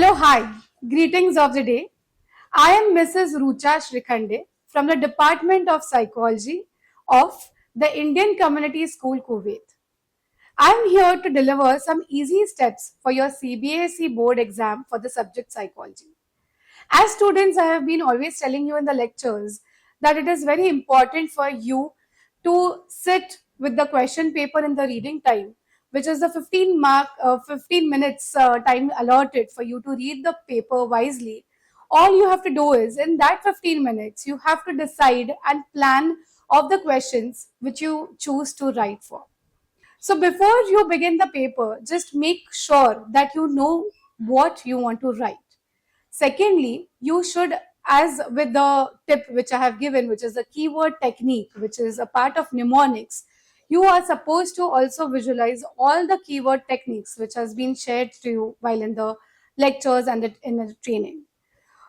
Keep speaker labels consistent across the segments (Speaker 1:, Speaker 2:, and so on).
Speaker 1: Hello, hi. Greetings of the day. I am Mrs. Rucha Shrikhande from the Department of Psychology of the Indian Community School, Kuwait. I am here to deliver some easy steps for your CBSE board exam for the subject psychology. As students, I have been always telling you in the lectures that it is very important for you to sit with the question paper in the reading time, which is the 15 minutes time allotted for you to read the paper wisely. All you have to do is in that 15 minutes, you have to decide and plan of the questions which you choose to write for. So before you begin the paper, just make sure that you know what you want to write. Secondly, you should, as with the tip which I have given, which is the keyword technique, which is a part of mnemonics, you are supposed to also visualize all the keyword techniques which has been shared to you while in the lectures and in the training.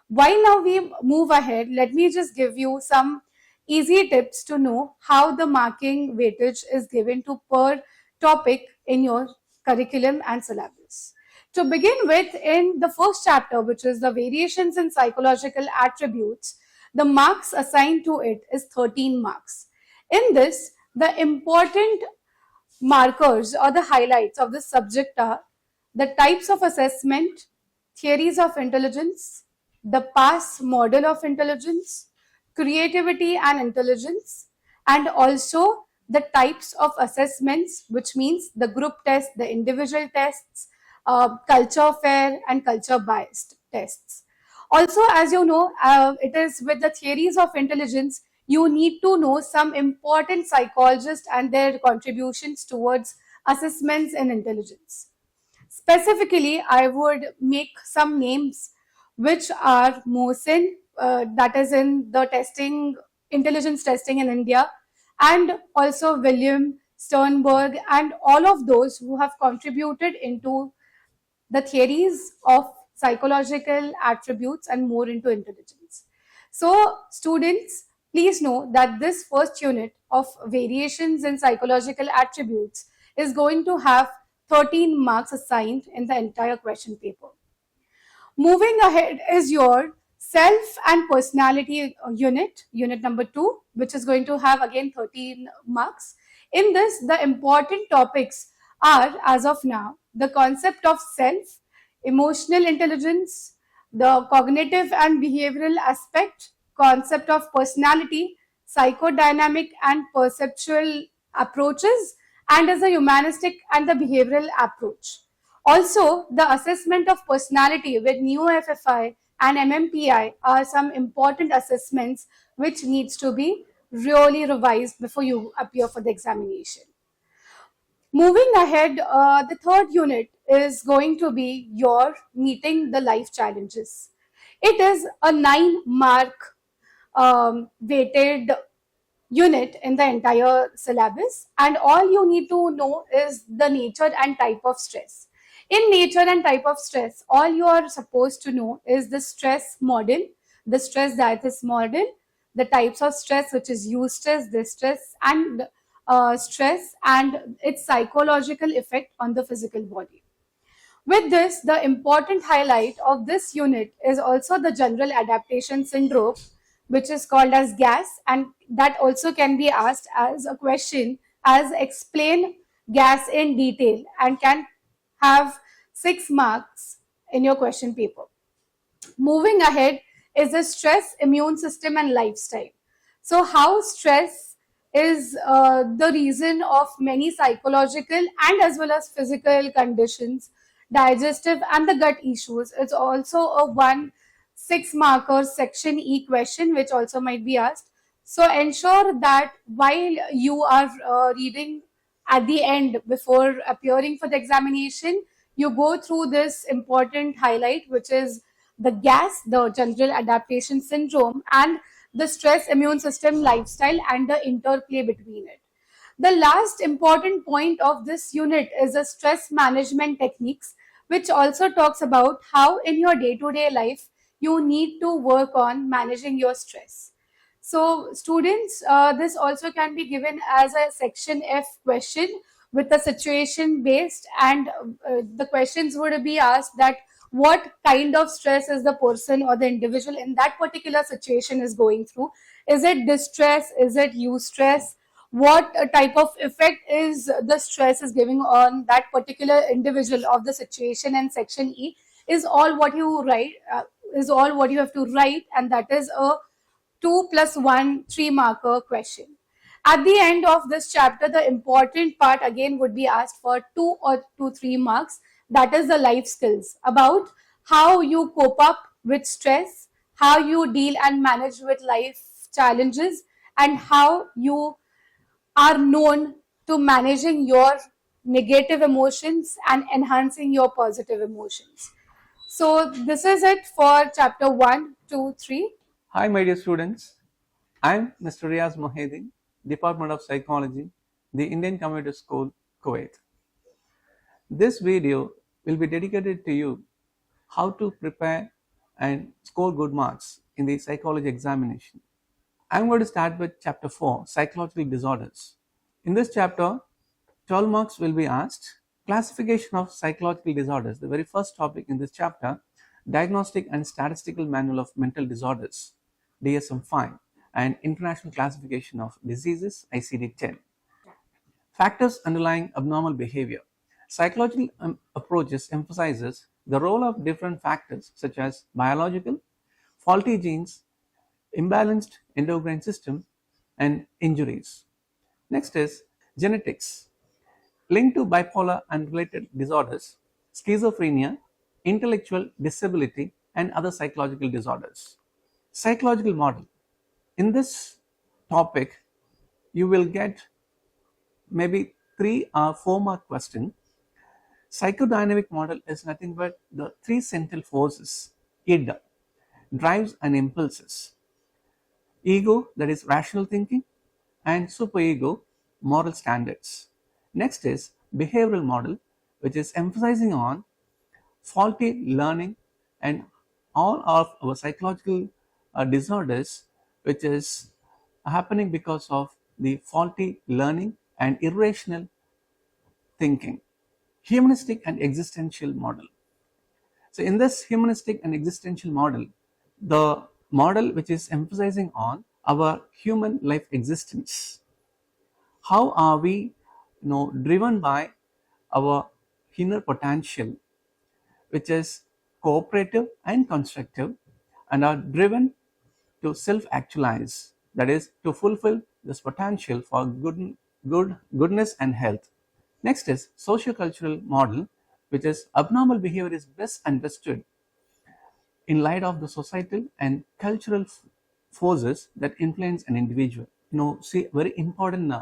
Speaker 1: While now we move ahead, let me just give you some easy tips to know how the marking weightage is given to per topic in your curriculum and syllabus. To begin with, in the first chapter, which is the variations in psychological attributes, the marks assigned to it is 13 marks. In this, the important markers or the highlights of the subject are the types of assessment, theories of intelligence, the PASS model of intelligence, creativity and intelligence, and also the types of assessments, which means the group test, the individual tests, culture fair, and culture biased tests. Also, as you know, it is with the theories of intelligence, you need to know some important psychologists and their contributions towards assessments in intelligence. Specifically, I would make some names which are Mohsin, that is in the testing, intelligence testing in India, and also William Sternberg, and all of those who have contributed into the theories of psychological attributes and more into intelligence. So, students, please know that this first unit of variations in psychological attributes is going to have 13 marks assigned in the entire question paper. Moving ahead is your self and personality unit number 2, which is going to have again 13 marks. In this, the important topics are, as of now, the concept of self, emotional intelligence, the cognitive and behavioral aspect, concept of personality, psychodynamic and perceptual approaches, and as a humanistic and the behavioral approach. Also, the assessment of personality with NeoFFI and MMPI are some important assessments which needs to be really revised before you appear for the examination. Moving ahead, the third unit is going to be your meeting the life challenges. It is a 9-mark weighted unit in the entire syllabus, and all you need to know is the nature and type of stress. In nature and type of stress, all you are supposed to know is the stress model, the stress diathesis model, the types of stress, which is eustress, distress, and stress, and its psychological effect on the physical body. With this, the important highlight of this unit is also the general adaptation syndrome, which is called as GAS, and that also can be asked as a question as explain GAS in detail and can have 6 marks in your question paper. Moving ahead is the stress, immune system, and lifestyle. So, how stress is the reason of many psychological and as well as physical conditions, digestive and the gut issues. It's also a 1 6-marker section E question which also might be asked. So ensure that while you are reading at the end before appearing for the examination, you go through this important highlight, which is the GAS, the general adaptation syndrome, and the stress, immune system, lifestyle, and the interplay between it. The last important point of this unit is the stress management techniques, which also talks about how in your day-to-day life you need to work on managing your stress. So students, this also can be given as a section F question with a situation based, and the questions would be asked that what kind of stress is the person or the individual in that particular situation is going through. Is it distress? Is it eustress? What type of effect is the stress is giving on that particular individual of the situation? And section E is all what you write, is all what you have to write, and that is a 2+1 3 marker question. At the end of this chapter, the important part again would be asked for 2 or 3 marks. That is the life skills, about how you cope up with stress, how you deal and manage with life challenges, and how you are known to managing your negative emotions and enhancing your positive emotions. So this is it for chapter 1, 2, 3.
Speaker 2: Hi, my dear students. I'm Mr. Riaz Mohedin, Department of Psychology, the Indian Community School, Kuwait. This video will be dedicated to you how to prepare and score good marks in the psychology examination. I'm going to start with chapter 4, psychological disorders. In this chapter, 12 marks will be asked. Classification of psychological disorders, the very first topic in this chapter, Diagnostic and Statistical Manual of Mental Disorders, DSM-5, and International Classification of Diseases, ICD-10. Factors underlying abnormal behavior. Psychological approaches emphasizes the role of different factors such as biological, faulty genes, imbalanced endocrine system, and injuries. Next is genetics, linked to bipolar and related disorders, schizophrenia, intellectual disability, and other psychological disorders. Psychological model. In this topic, you will get maybe 3 or 4 mark question. Psychodynamic model is nothing but the 3 central forces, id, drives and impulses, ego, that is rational thinking, and superego, moral standards. Next is behavioral model, which is emphasizing on faulty learning and all of our psychological disorders, which is happening because of the faulty learning and irrational thinking. Humanistic and existential model. So in this humanistic and existential model, the model which is emphasizing on our human life existence, how are we driven by our inner potential, which is cooperative and constructive, and are driven to self-actualize, that is to fulfill this potential for goodness and health. Next is socio-cultural model, which is abnormal behavior is best understood in light of the societal and cultural forces that influence an individual. See, very important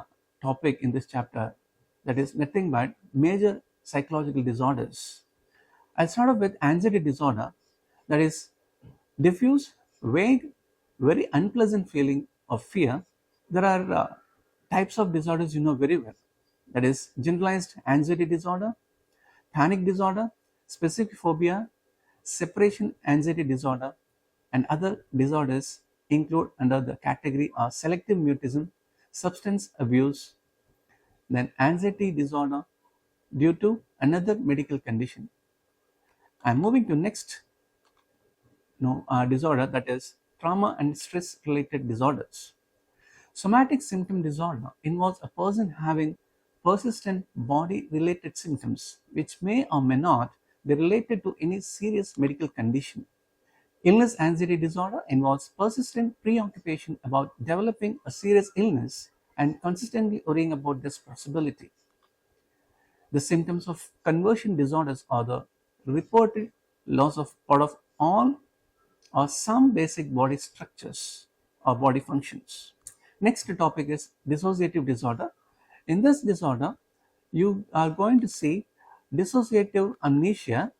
Speaker 2: topic in this chapter, that is nothing but major psychological disorders. I'll start off with anxiety disorder, that is diffuse, vague, very unpleasant feeling of fear. There are types of disorders you know very well, that is generalized anxiety disorder, panic disorder, specific phobia, separation anxiety disorder, and other disorders include under the category of selective mutism, substance abuse, then anxiety disorder due to another medical condition. I'm moving to next disorder, that is trauma and stress related disorders. Somatic symptom disorder involves a person having persistent body related symptoms which may or may not be related to any serious medical condition. Illness anxiety disorder involves persistent preoccupation about developing a serious illness and consistently worrying about this possibility. The symptoms of conversion disorders are the reported loss of part of all or some basic body structures or body functions. Next topic is dissociative disorder. In this disorder, you are going to see dissociative amnesia,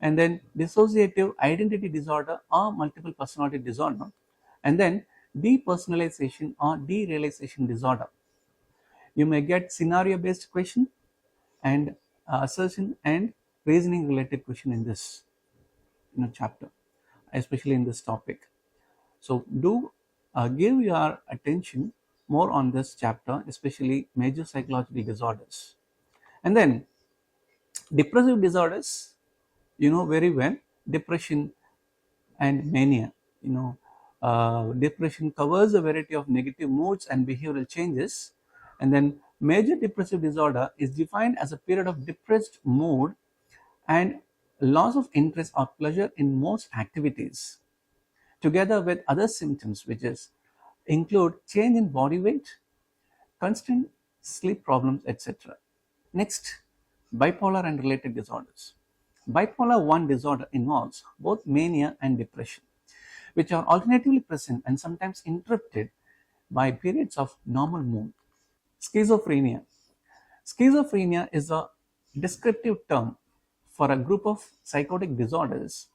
Speaker 2: and then dissociative identity disorder or multiple personality disorder, and then depersonalization or derealization disorder. You may get scenario based question and assertion and reasoning related question in this chapter, especially in this topic. So do give your attention more on this chapter, especially major psychological disorders. And then depressive disorders, You know very well depression and mania. Depression covers a variety of negative moods and behavioral changes, and then major depressive disorder is defined as a period of depressed mood and loss of interest or pleasure in most activities, together with other symptoms which is include change in body weight, constant sleep problems, etc. Next, bipolar and related disorders. Bipolar 1 disorder involves both mania and depression, which are alternatively present and sometimes interrupted by periods of normal mood. Schizophrenia. Schizophrenia is a descriptive term for a group of psychotic disorders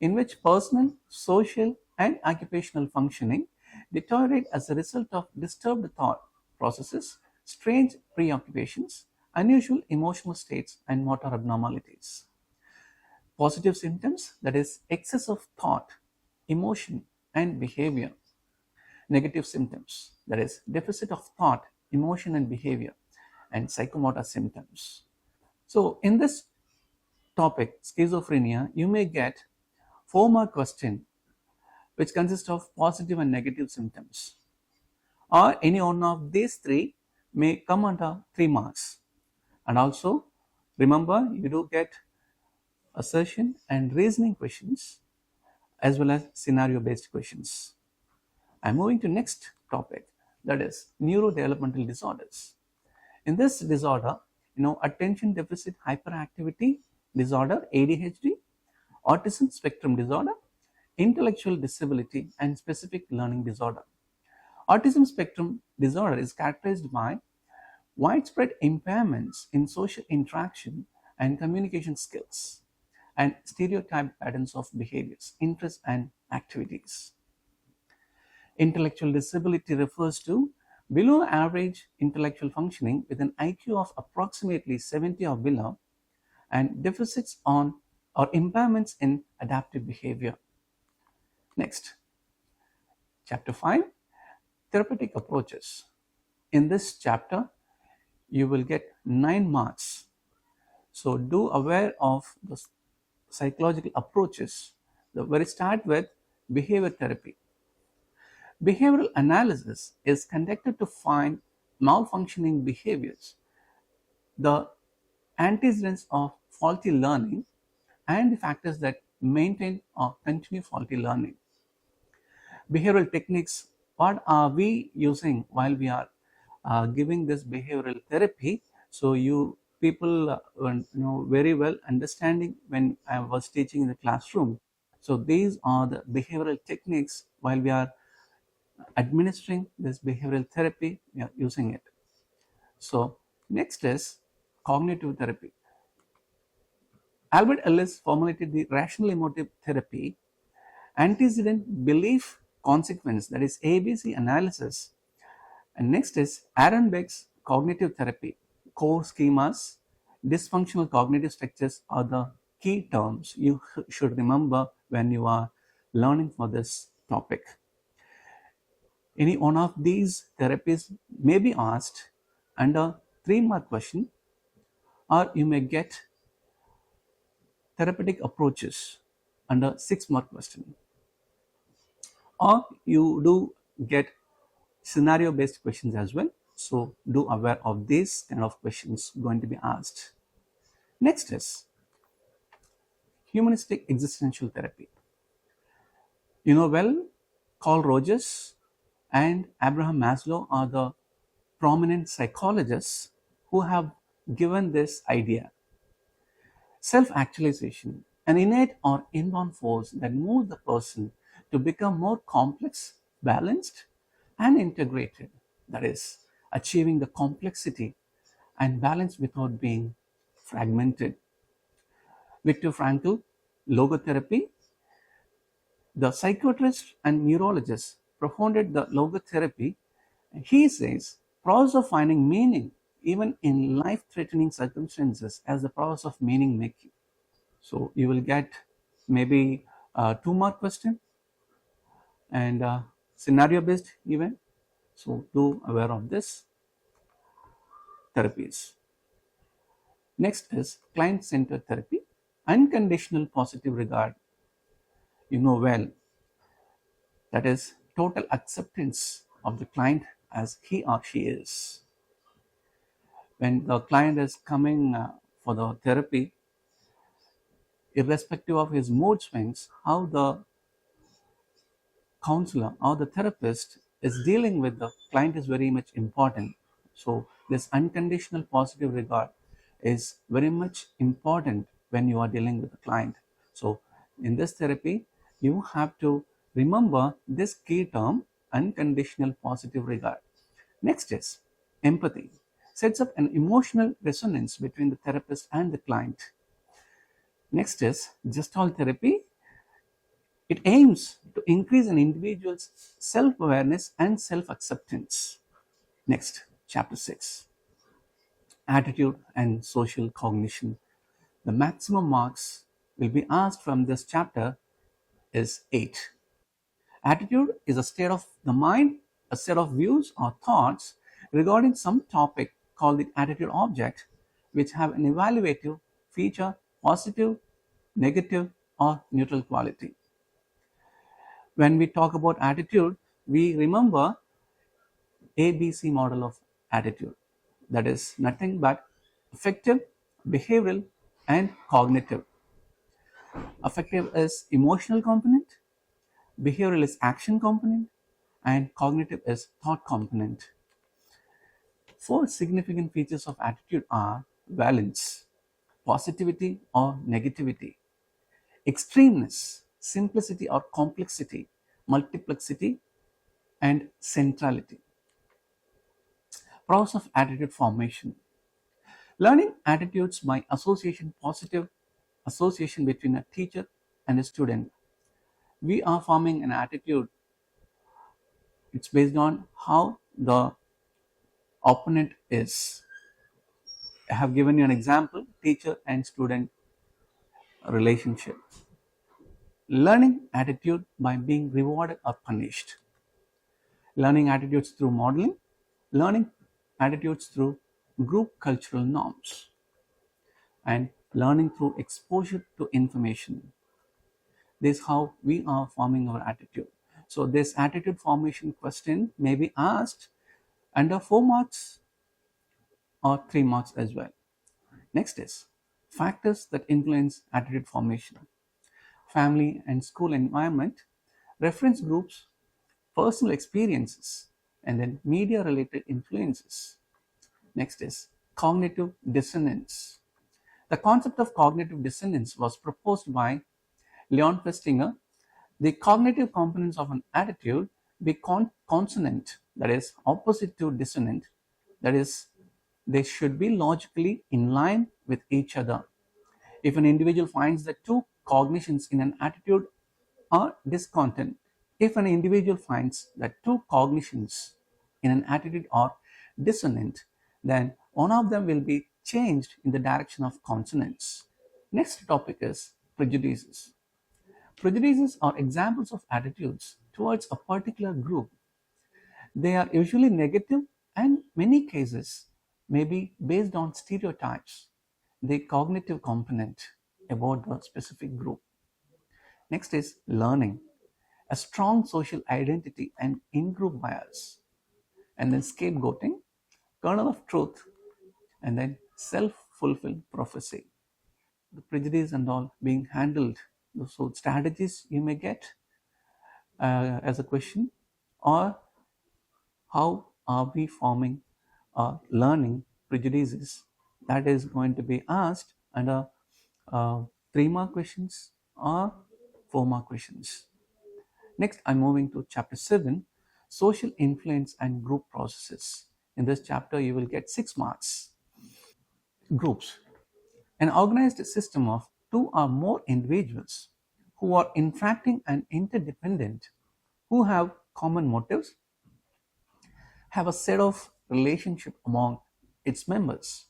Speaker 2: in which personal, social, and occupational functioning deteriorate as a result of disturbed thought processes, strange preoccupations, unusual emotional states, and motor abnormalities. Positive symptoms, that is, excess of thought, emotion, and behavior. Negative symptoms, that is, deficit of thought, emotion, and behavior, and psychomotor symptoms. So, in this topic, schizophrenia, you may get 4-mark question which consists of positive and negative symptoms, or any one of these three may come under 3 marks. And also, remember, you do get assertion and reasoning questions as well as scenario based questions. I'm moving to next topic, that is neurodevelopmental disorders. In this disorder, attention deficit hyperactivity disorder, ADHD, autism spectrum disorder, intellectual disability, and specific learning disorder. Autism spectrum disorder is characterized by widespread impairments in social interaction and communication skills, and stereotyped patterns of behaviors, interests, and activities. Intellectual disability refers to below average intellectual functioning with an IQ of approximately 70 or below, and deficits on or impairments in adaptive behavior. Next, chapter 5, therapeutic approaches. In this chapter, you will get 9 marks. So do aware of the psychological approaches. The very start with behavior therapy. Behavioral analysis is conducted to find malfunctioning behaviors, the antecedents of faulty learning, and the factors that maintain or continue faulty learning. Behavioral techniques, what are we using while we are giving this behavioral therapy? So you people know very well understanding when I was teaching in the classroom. So these are the behavioral techniques while we are administering this behavioral therapy, we are using it. So next is cognitive therapy. Albert Ellis formulated the rational emotive therapy, antecedent belief consequence, that is ABC analysis. And next is Aaron Beck's cognitive therapy. Core schemas, dysfunctional cognitive structures are the key terms you should remember when you are learning for this topic. Any one of these therapies may be asked under 3-mark question, or you may get therapeutic approaches under 6-mark question, or you do get scenario based questions as well. So do aware of these kind of questions going to be asked. Next is humanistic existential therapy. You know well, Carl Rogers and Abraham Maslow are the prominent psychologists who have given this idea. Self-actualization, an innate or inborn force that moves the person to become more complex, balanced, and integrated. That is, achieving the complexity and balance without being fragmented. Viktor Frankl, logotherapy. The psychiatrist and neurologist propounded the logotherapy. He says, process of finding meaning even in life-threatening circumstances as the process of meaning making. So you will get maybe a 2-mark question and scenario-based event. So do aware of this therapies. Next is client-centered therapy. Unconditional positive regard, you know well, that is total acceptance of the client as he or she is. When the client is coming for the therapy, irrespective of his mood swings, how the counselor or the therapist is dealing with the client is very much important. So, this unconditional positive regard is very much important when you are dealing with the client. So, in this therapy, you have to remember this key term, unconditional positive regard. Next is empathy. Sets up an emotional resonance between the therapist and the client. Next is Gestalt therapy. It aims to increase an individual's self awareness and self acceptance. Next, chapter 6, attitude and social cognition. The maximum marks will be asked from this chapter is 8. Attitude is a state of the mind, a set of views or thoughts regarding some topic called the attitude object, which have an evaluative feature, positive, negative, or neutral quality. When we talk about attitude, we remember ABC model of attitude. That is nothing but affective, behavioral, and cognitive. Affective is emotional component, behavioral is action component, and cognitive is thought component. Four significant features of attitude are valence, positivity or negativity, extremeness, simplicity or complexity, multiplexity, and centrality. Process of attitude formation. Learning attitudes by association, positive association between a teacher and a student. We are forming an attitude. It's based on how the opponent is. I have given you an example, teacher and student relationship. Learning attitude by being rewarded or punished. Learning attitudes through modeling. Learning attitudes through group cultural norms. And learning through exposure to information. This is how we are forming our attitude. So this attitude formation question may be asked under 4 marks or 3 marks as well. Next is factors that influence attitude formation. Family and school environment, reference groups, personal experiences, and then media related influences. Next is cognitive dissonance. The concept of cognitive dissonance was proposed by Leon Festinger. The cognitive components of an attitude be consonant, that is opposite to dissonant, that is they should be logically in line with each other. If an individual finds that two cognitions in an attitude are discontent, if an individual finds that two cognitions in an attitude are dissonant, then one of them will be changed in the direction of consonance. Next topic is prejudices. Prejudices are examples of attitudes towards a particular group. They are usually negative and many cases may be based on stereotypes, the cognitive component about the specific group. Next is learning, a strong social identity and in-group bias, and then scapegoating, kernel of truth, and then self-fulfilled prophecy. The prejudice and all being handled. So strategies you may get as a question, or how are we forming or learning prejudices, that is going to be asked under 3 mark questions or 4 mark questions. Next, I'm moving to chapter 7, social influence and group processes. In this chapter, you will get 6 marks. Groups, an organized system of two or more individuals who are interacting and interdependent, who have common motives, have a set of relationship among its members,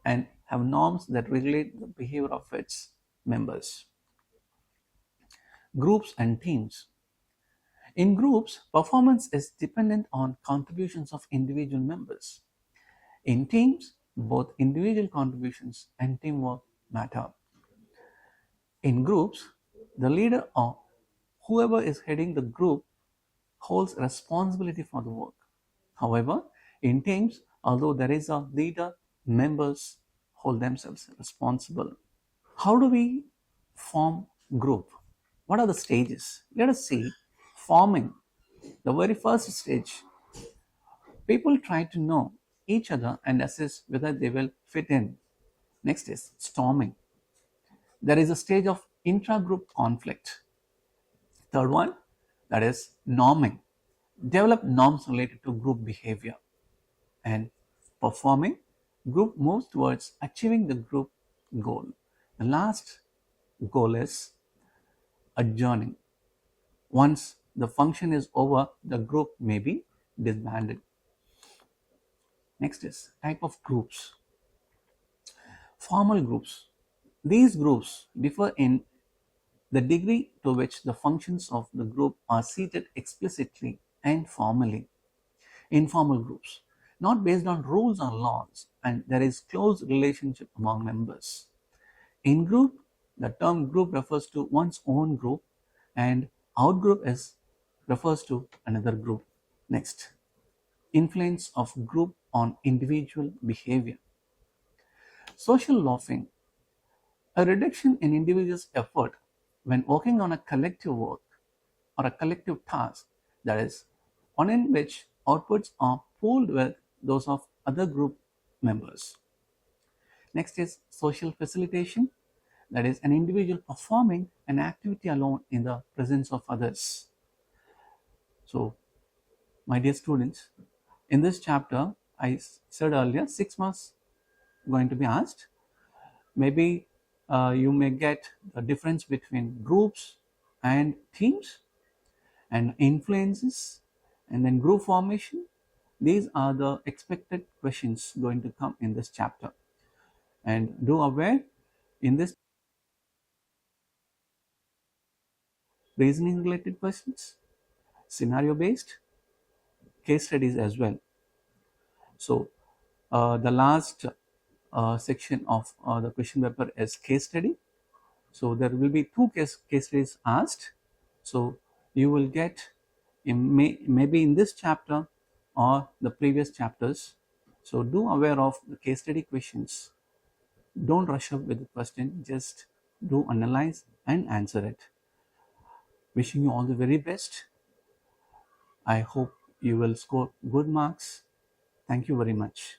Speaker 2: and have norms that regulate the behavior of its members. Groups and teams. In groups, performance is dependent on contributions of individual members. In teams, both individual contributions and teamwork matter. In groups, the leader or whoever is heading the group holds responsibility for the work. However, in teams, although there is a leader, members hold themselves responsible. How do we form group? What are the stages? Let us see forming. The very first stage, people try to know each other and assess whether they will fit in. Next is storming. There is a stage of intra-group conflict. Third one, that is norming. Develop norms related to group behavior. And performing, group moves towards achieving the group goal. The last goal is adjourning. Once the function is over, the group may be disbanded. Next is type of groups. Formal groups. These groups differ in the degree to which the functions of the group are seated explicitly and formally. Informal groups, not based on rules or laws, and there is close relationship among members. In group, the term group refers to one's own group, and out group refers to another group. Next, influence of group on individual behavior. Social loafing, a reduction in individuals' effort when working on a collective work or a collective task, that is, one in which outputs are pooled with those of other group members. Next is social facilitation, that is, an individual performing an activity alone in the presence of others. So, my dear students, in this chapter, I said earlier, 6 marks going to be asked. Maybe you may get the difference between groups and teams and influences and then group formation. These are the expected questions going to come in this chapter. And do aware, in this reasoning related questions, scenario based, case studies as well. So the last section of the question paper is case study. So there will be two case studies asked. So you will get maybe in this chapter or the previous chapters. So do aware of the case study questions. Don't rush up with the question, just do analyze and answer it. Wishing you all the very best. I hope you will score good marks. Thank you very much.